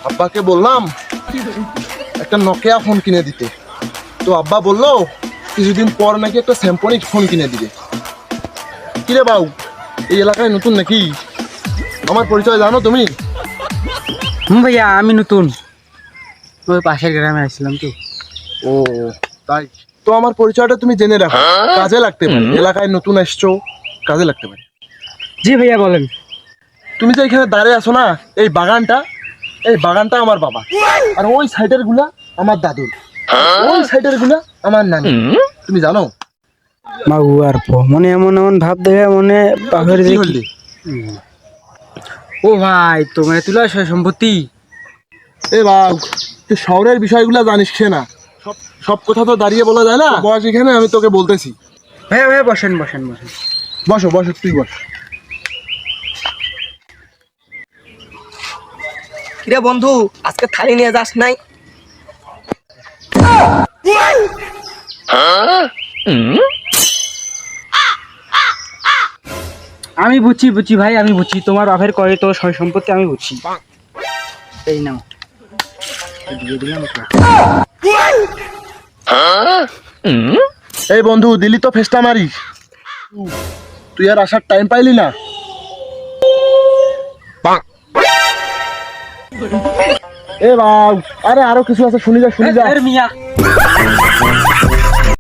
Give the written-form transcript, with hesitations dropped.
আব্বাকে বললাম একটা নকিয়া ফোন কিনে দিতে, তো আব্বা বললো কিছুদিন পর নাকি একটা স্যামসং ফোন কিনে দিবে। কিরে বাউ, এই এলাকায় নতুন নাকি? আমার পরিচয় জানো তুমি? ভাইয়া আমি নতুন, ওই পাশের গ্রামে আসছিলাম তো। ও তাই, তো আমার পরিচয়টা তুমি জেনে রাখো, কাজে লাগতে পারে। এলাকায় নতুন আসছো, কাজে লাগতে পারে। জি ভাইয়া বলেন। তুমি যে এখানে দাঁড়িয়ে আছো না, এই বাগানটা, এই বাগানটা আমার বাবা, আর ওই সাইডের গুলা আমার দাদুর, ওই সাইডের গুলা আমার নানি। তুমি জানো? মাগু আর মনে এমন এমন ভাব দেখে মনে বাপের কি যে হলি? ও ভাই তোমার তুলা সয় সম্পত্তি। এ বাবু, তুই শহরের বিষয়গুলো জানিস সে না, সব সব কথা তো দাঁড়িয়ে বলা যায় না। বস এখানে, আমি তোকে বলতেছি। ভাইয়া ভাইয়া বসেন বসেন বসেন। বসো বসো, তুই বস। কিরে বন্ধু, আজকে থালি নিয়ে যাস নাই? আমি বুঝছি বুঝছি ভাই, আমি বুঝছি তোমার বাপের করে তো সয় সম্পত্তি আমি বুঝছি। এই নাও দিয়ে দিলাম। এই বন্ধু, দিলি তো ফেস্টা মারি। তুই আর আসার টাইম পাইলি না। এ বাবু, আরে আরো কিছু আছে, শুনি যা শুনি যা। মিয়া